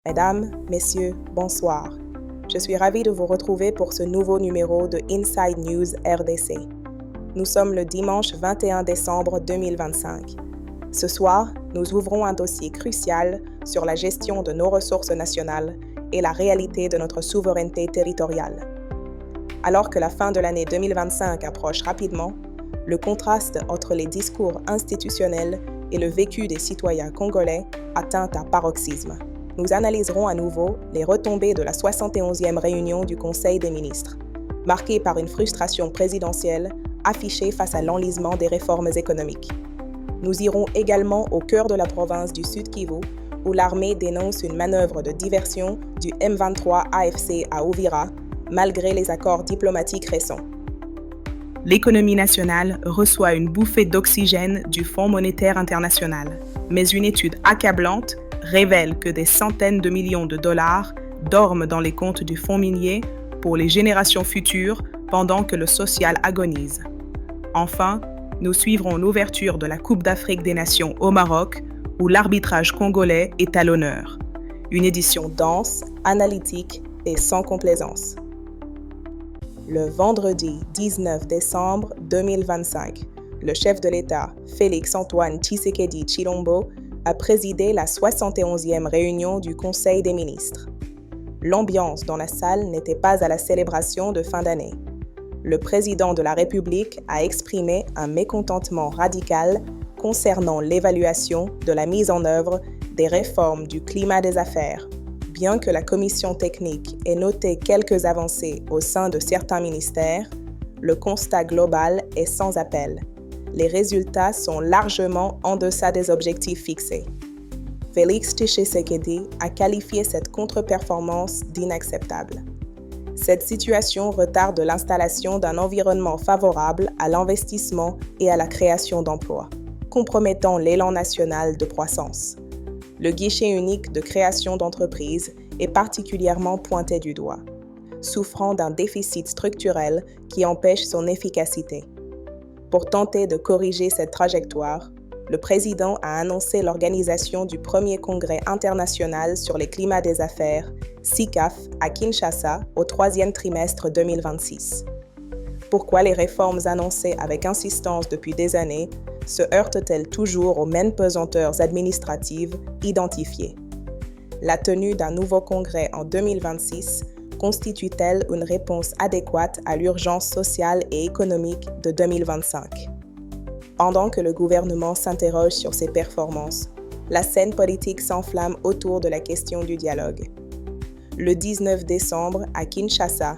Mesdames, Messieurs, bonsoir. Je suis ravie de vous retrouver pour ce nouveau numéro de Inside News RDC. Nous sommes le dimanche 21 décembre 2025. Ce soir, nous ouvrons un dossier crucial sur la gestion de nos ressources nationales et la réalité de notre souveraineté territoriale. Alors que la fin de l'année 2025 approche rapidement, le contraste entre les discours institutionnels et le vécu des citoyens congolais atteint un paroxysme. Nous analyserons à nouveau les retombées de la 71e réunion du Conseil des ministres, marquée par une frustration présidentielle affichée face à l'enlisement des réformes économiques. Nous irons également au cœur de la province du Sud-Kivu, où l'armée dénonce une manœuvre de diversion du M23 AFC à Uvira, malgré les accords diplomatiques récents. L'économie nationale reçoit une bouffée d'oxygène du Fonds monétaire international, mais une étude accablante révèle que des centaines de millions de dollars dorment dans les comptes du fonds minier pour les générations futures pendant que le social agonise. Enfin, nous suivrons l'ouverture de la Coupe d'Afrique des Nations au Maroc, où l'arbitrage congolais est à l'honneur. Une édition dense, analytique et sans complaisance. Le vendredi 19 décembre 2025, le chef de l'État, Félix-Antoine Tshisekedi Tshilombo, a présidé la 71e réunion du Conseil des ministres. L'ambiance dans la salle n'était pas à la célébration de fin d'année. Le président de la République a exprimé un mécontentement radical concernant l'évaluation de la mise en œuvre des réformes du climat des affaires. Bien que la commission technique ait noté quelques avancées au sein de certains ministères, le constat global est sans appel. Les résultats sont largement en deçà des objectifs fixés. Félix Tshisekedi a qualifié cette contre-performance d'inacceptable. Cette situation retarde l'installation d'un environnement favorable à l'investissement et à la création d'emplois, compromettant l'élan national de croissance. Le guichet unique de création d'entreprises est particulièrement pointé du doigt, souffrant d'un déficit structurel qui empêche son efficacité. Pour tenter de corriger cette trajectoire, le président a annoncé l'organisation du premier congrès international sur les climats des affaires, SICAF, à Kinshasa au troisième trimestre 2026. Pourquoi les réformes annoncées avec insistance depuis des années se heurtent-elles toujours aux mêmes pesanteurs administratives identifiées? La tenue d'un nouveau congrès en 2026 constitue-t-elle une réponse adéquate à l'urgence sociale et économique de 2025? Pendant que le gouvernement s'interroge sur ses performances, la scène politique s'enflamme autour de la question du dialogue. Le 19 décembre, à Kinshasa,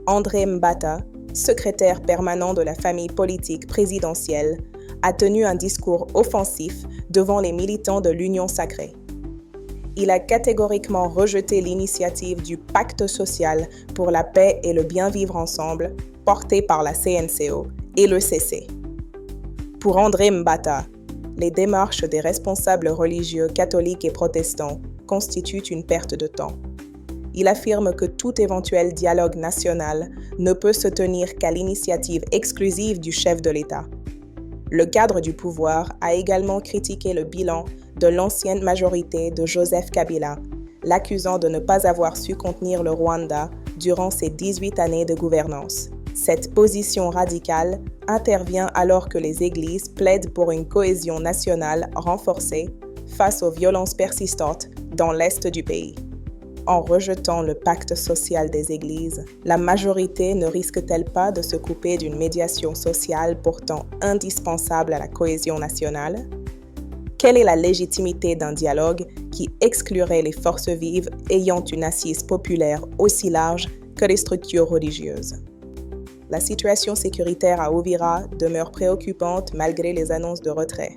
André Mbata, secrétaire permanent de la famille politique présidentielle, a tenu un discours offensif devant les militants de l'Union sacrée. Il a catégoriquement rejeté l'initiative du Pacte social pour la paix et le bien vivre ensemble, portée par la CNCO et le CC. Pour André Mbata, les démarches des responsables religieux catholiques et protestants constituent une perte de temps. Il affirme que tout éventuel dialogue national ne peut se tenir qu'à l'initiative exclusive du chef de l'État. Le cadre du pouvoir a également critiqué le bilan de l'ancienne majorité de Joseph Kabila, l'accusant de ne pas avoir su contenir le Rwanda durant ses 18 années de gouvernance. Cette position radicale intervient alors que les églises plaident pour une cohésion nationale renforcée face aux violences persistantes dans l'est du pays. En rejetant le pacte social des églises, la majorité ne risque-t-elle pas de se couper d'une médiation sociale pourtant indispensable à la cohésion nationale? Quelle est la légitimité d'un dialogue qui exclurait les forces vives ayant une assise populaire aussi large que les structures religieuses? La situation sécuritaire à Uvira demeure préoccupante malgré les annonces de retrait.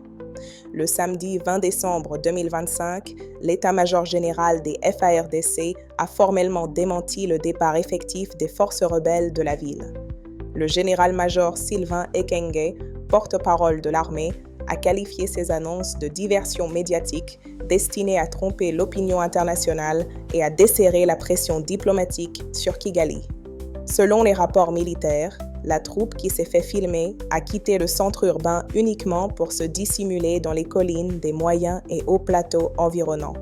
Le samedi 20 décembre 2025, l'état-major général des FARDC a formellement démenti le départ effectif des forces rebelles de la ville. Le général-major Sylvain Ekenge, porte-parole de l'armée, a qualifié ces annonces de diversion médiatique destinée à tromper l'opinion internationale et à desserrer la pression diplomatique sur Kigali. Selon les rapports militaires, la troupe qui s'est fait filmer a quitté le centre urbain uniquement pour se dissimuler dans les collines des moyens et hauts plateaux environnants.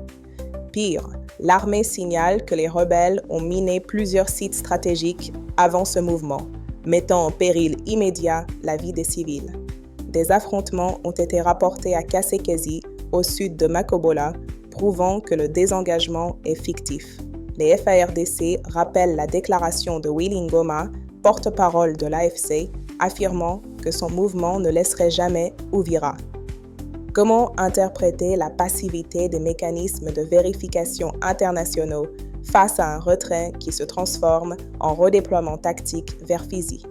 Pire, l'armée signale que les rebelles ont miné plusieurs sites stratégiques avant ce mouvement, mettant en péril immédiat la vie des civils. Des affrontements ont été rapportés à Kasekezi, au sud de Makobola, prouvant que le désengagement est fictif. Les FARDC rappellent la déclaration de Willy Ngoma, porte-parole de l'AFC, affirmant que son mouvement ne laisserait jamais Uvira. Comment interpréter la passivité des mécanismes de vérification internationaux face à un retrait qui se transforme en redéploiement tactique vers Fizi?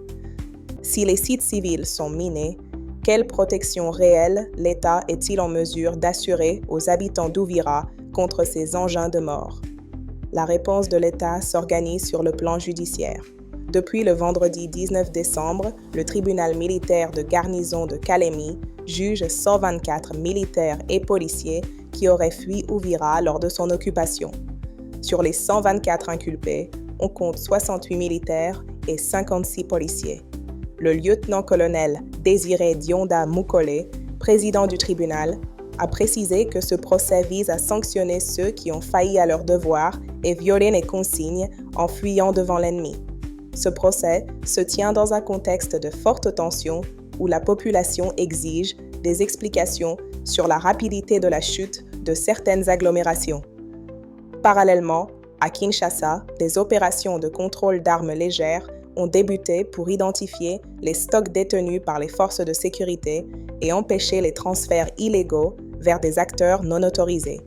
Si les sites civils sont minés, quelle protection réelle l'État est-il en mesure d'assurer aux habitants d'Uvira contre ces engins de mort? La réponse de l'État s'organise sur le plan judiciaire. Depuis le vendredi 19 décembre, le tribunal militaire de garnison de Kalemi juge 124 militaires et policiers qui auraient fui Uvira lors de son occupation. Sur les 124 inculpés, on compte 68 militaires et 56 policiers. Le lieutenant-colonel Désiré Dionda Mukole, président du tribunal, a précisé que ce procès vise à sanctionner ceux qui ont failli à leurs devoirs et violé les consignes en fuyant devant l'ennemi. Ce procès se tient dans un contexte de forte tension où la population exige des explications sur la rapidité de la chute de certaines agglomérations. Parallèlement, à Kinshasa, des opérations de contrôle d'armes légères ont débuté pour identifier les stocks détenus par les forces de sécurité et empêcher les transferts illégaux vers des acteurs non autorisés.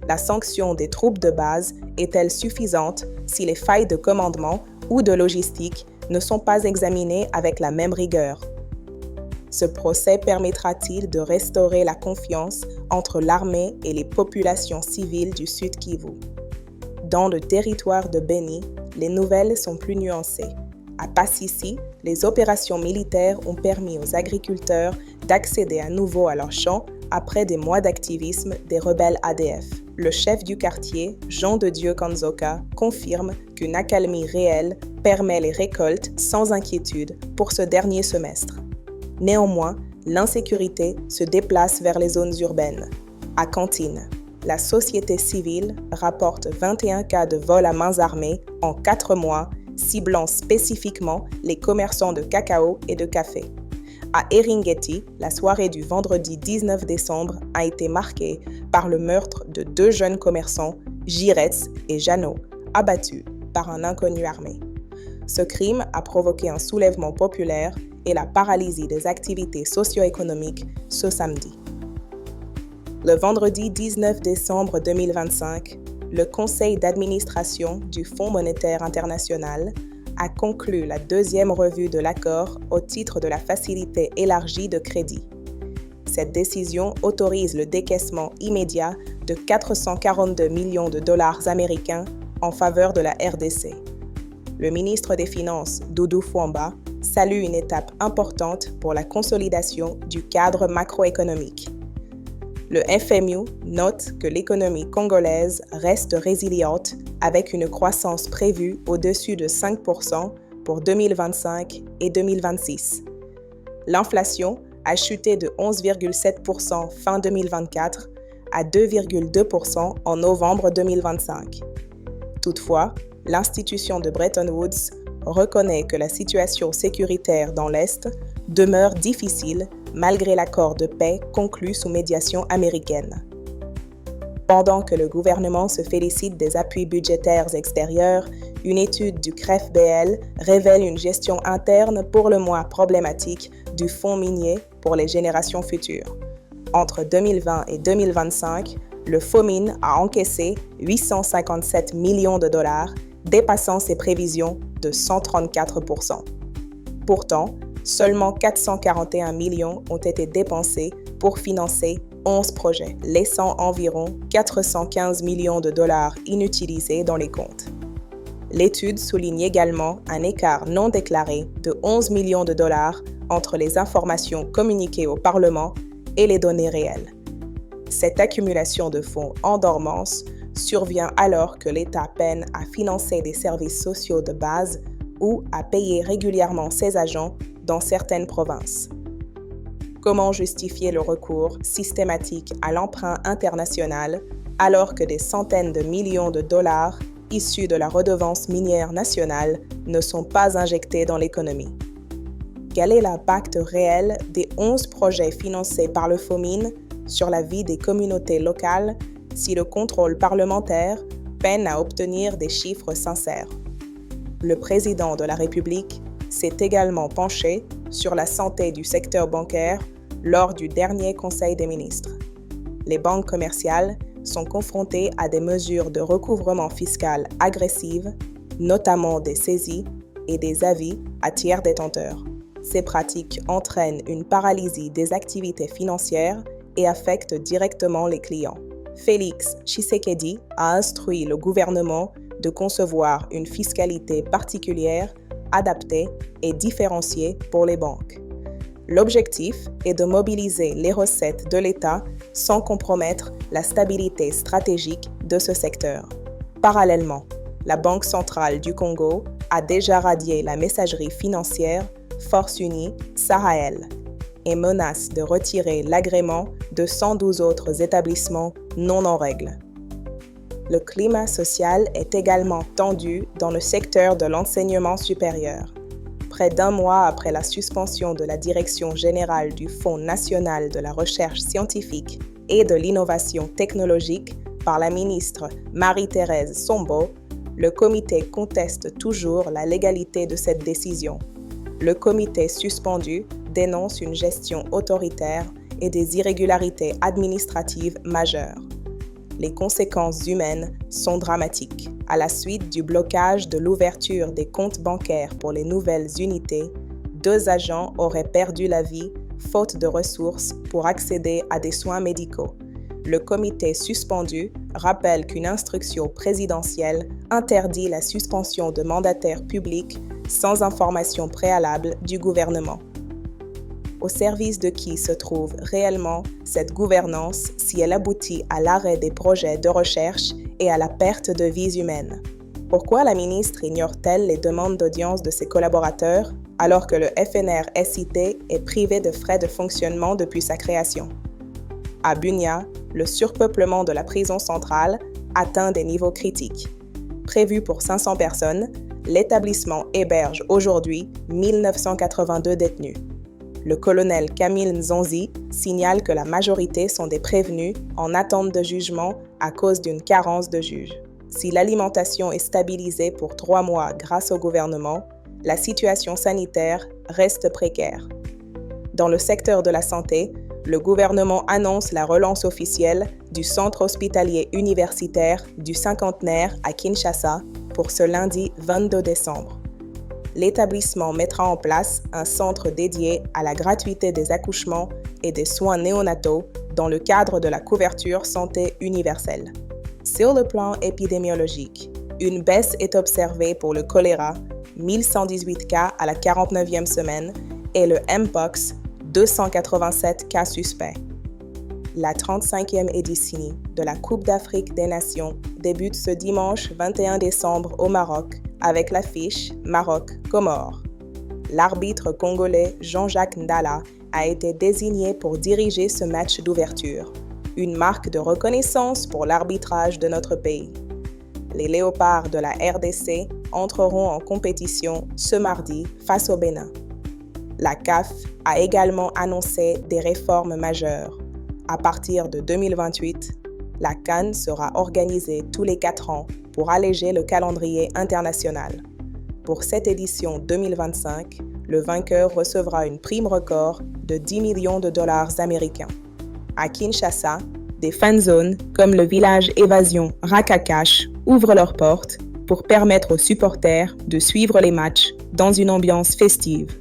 La sanction des troupes de base est-elle suffisante si les failles de commandement ou de logistique ne sont pas examinées avec la même rigueur? Ce procès permettra-t-il de restaurer la confiance entre l'armée et les populations civiles du Sud Kivu? Dans le territoire de Beni, les nouvelles sont plus nuancées. À Passissi, les opérations militaires ont permis aux agriculteurs d'accéder à nouveau à leurs champs après des mois d'activisme des rebelles ADF. Le chef du quartier, Jean de Dieu Kanzoka, confirme qu'une accalmie réelle permet les récoltes sans inquiétude pour ce dernier semestre. Néanmoins, l'insécurité se déplace vers les zones urbaines. À Kantine, la société civile rapporte 21 cas de vol à main armée en 4 mois, ciblant spécifiquement les commerçants de cacao et de café. À Eringeti, la soirée du vendredi 19 décembre a été marquée par le meurtre de 2 jeunes commerçants, Giretz et Jeannot, abattus par un inconnu armé. Ce crime a provoqué un soulèvement populaire et la paralysie des activités socio-économiques ce samedi. Le vendredi 19 décembre 2025, le conseil d'administration du Fonds monétaire international a conclu la 2e revue de l'accord au titre de la facilité élargie de crédit. Cette décision autorise le décaissement immédiat de 442 millions de dollars américains en faveur de la RDC. Le ministre des Finances, Doudou Fwamba, salue une étape importante pour la consolidation du cadre macroéconomique. Le FMI note que l'économie congolaise reste résiliente avec une croissance prévue au-dessus de 5% pour 2025 et 2026. L'inflation a chuté de 11,7% fin 2024 à 2,2% en novembre 2025. Toutefois, l'institution de Bretton Woods reconnaît que la situation sécuritaire dans l'Est demeure difficile malgré l'accord de paix conclu sous médiation américaine. Pendant que le gouvernement se félicite des appuis budgétaires extérieurs, une étude du CREF-BL révèle une gestion interne pour le moins problématique du fonds minier pour les générations futures. Entre 2020 et 2025, le FOMIN a encaissé 857 millions de dollars, dépassant ses prévisions de 134%. Pourtant, seulement 441 millions ont été dépensés pour financer 11 projets, laissant environ 415 millions de dollars inutilisés dans les comptes. L'étude souligne également un écart non déclaré de 11 millions de dollars entre les informations communiquées au Parlement et les données réelles. Cette accumulation de fonds en dormance survient alors que l'État peine à financer des services sociaux de base ou à payer régulièrement ses agents dans certaines provinces. Comment justifier le recours systématique à l'emprunt international alors que des centaines de millions de dollars issus de la redevance minière nationale ne sont pas injectés dans l'économie. Quel est l'impact réel des 11 projets financés par le FOMIN sur la vie des communautés locales si le contrôle parlementaire peine à obtenir des chiffres sincères? Le président de la République s'est également penché sur la santé du secteur bancaire lors du dernier Conseil des ministres. Les banques commerciales sont confrontées à des mesures de recouvrement fiscal agressives, notamment des saisies et des avis à tiers détenteurs. Ces pratiques entraînent une paralysie des activités financières et affectent directement les clients. Félix Tshisekedi a instruit le gouvernement de concevoir une fiscalité particulière, adaptée et différenciée pour les banques. L'objectif est de mobiliser les recettes de l'État sans compromettre la stabilité stratégique de ce secteur. Parallèlement, la Banque centrale du Congo a déjà radié la messagerie financière Force Unie Sahel et menace de retirer l'agrément de 112 autres établissements non en règle. Le climat social est également tendu dans le secteur de l'enseignement supérieur. Près d'un mois après la suspension de la Direction générale du Fonds national de la recherche scientifique et de l'innovation technologique par la ministre Marie-Thérèse Sombo, le comité conteste toujours la légalité de cette décision. Le comité suspendu dénonce une gestion autoritaire et des irrégularités administratives majeures. Les conséquences humaines sont dramatiques. À la suite du blocage de l'ouverture des comptes bancaires pour les nouvelles unités, 2 agents auraient perdu la vie faute de ressources pour accéder à des soins médicaux. Le comité suspendu rappelle qu'une instruction présidentielle interdit la suspension de mandataires publics sans information préalable du gouvernement. Au service de qui se trouve réellement cette gouvernance si elle aboutit à l'arrêt des projets de recherche et à la perte de vies humaines? Pourquoi la ministre ignore-t-elle les demandes d'audience de ses collaborateurs alors que le FNR-SIT est privé de frais de fonctionnement depuis sa création? À Bunia, le surpeuplement de la prison centrale atteint des niveaux critiques. Prévu pour 500 personnes, l'établissement héberge aujourd'hui 1982 détenus. Le colonel Camille Nzonzi signale que la majorité sont des prévenus en attente de jugement à cause d'une carence de juges. Si l'alimentation est stabilisée pour 3 mois grâce au gouvernement, la situation sanitaire reste précaire. Dans le secteur de la santé, le gouvernement annonce la relance officielle du centre hospitalier universitaire du cinquantenaire à Kinshasa pour ce lundi 22 décembre. L'établissement mettra en place un centre dédié à la gratuité des accouchements et des soins néonataux dans le cadre de la couverture santé universelle. Sur le plan épidémiologique, une baisse est observée pour le choléra, 1118 cas à la 49e semaine, et le Mpox, 287 cas suspects. La 35e édition de la Coupe d'Afrique des Nations débute ce dimanche 21 décembre au Maroc avec l'affiche Maroc-Comores. L'arbitre congolais Jean-Jacques Ndala a été désigné pour diriger ce match d'ouverture, une marque de reconnaissance pour l'arbitrage de notre pays. Les Léopards de la RDC entreront en compétition ce mardi face au Bénin. La CAF a également annoncé des réformes majeures. À partir de 2028, la CAN sera organisée tous les 4 ans pour alléger le calendrier international. Pour cette édition 2025, le vainqueur recevra une prime record de 10 millions de dollars américains. À Kinshasa, des fan zones comme le village évasion Rakakash ouvrent leurs portes pour permettre aux supporters de suivre les matchs dans une ambiance festive.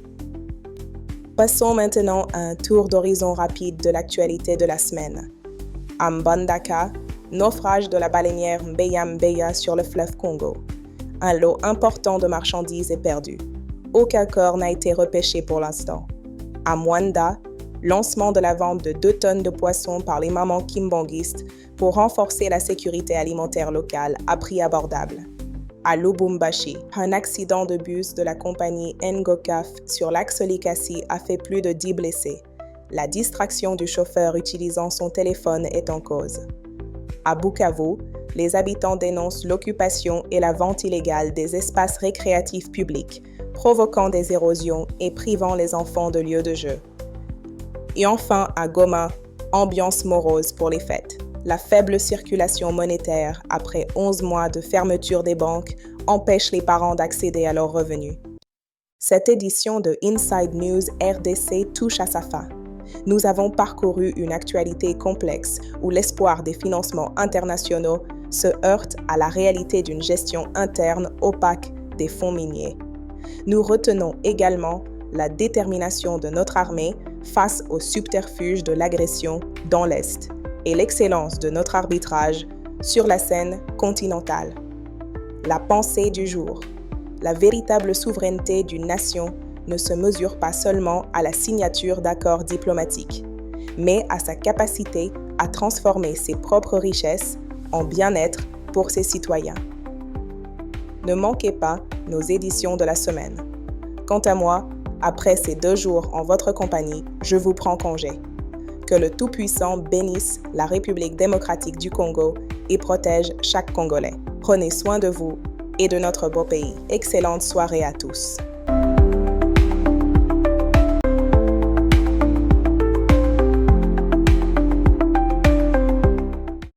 Passons maintenant à un tour d'horizon rapide de l'actualité de la semaine. À Mbandaka, naufrage de la baleinière Mbeya Mbeya sur le fleuve Congo. Un lot important de marchandises est perdu. Aucun corps n'a été repêché pour l'instant. À Mwanda, lancement de la vente de 2 tonnes de poissons par les mamans kimbanguistes pour renforcer la sécurité alimentaire locale à prix abordable. À Lubumbashi, un accident de bus de la compagnie Ngokaf sur l'axe Likasi a fait plus de 10 blessés. La distraction du chauffeur utilisant son téléphone est en cause. À Bukavu, les habitants dénoncent l'occupation et la vente illégale des espaces récréatifs publics, provoquant des érosions et privant les enfants de lieux de jeu. Et enfin, à Goma, ambiance morose pour les fêtes. La faible circulation monétaire après 11 mois de fermeture des banques empêche les parents d'accéder à leurs revenus. Cette édition de Inside News RDC touche à sa fin. Nous avons parcouru une actualité complexe où l'espoir des financements internationaux se heurte à la réalité d'une gestion interne opaque des fonds miniers. Nous retenons également la détermination de notre armée face au subterfuge de l'agression dans l'Est et l'excellence de notre arbitrage sur la scène continentale. La pensée du jour. La véritable souveraineté d'une nation ne se mesure pas seulement à la signature d'accords diplomatiques, mais à sa capacité à transformer ses propres richesses en bien-être pour ses citoyens. Ne manquez pas nos éditions de la semaine. Quant à moi, après ces 2 jours en votre compagnie, je vous prends congé. Que le Tout-Puissant bénisse la République démocratique du Congo et protège chaque Congolais. Prenez soin de vous et de notre beau pays. Excellente soirée à tous.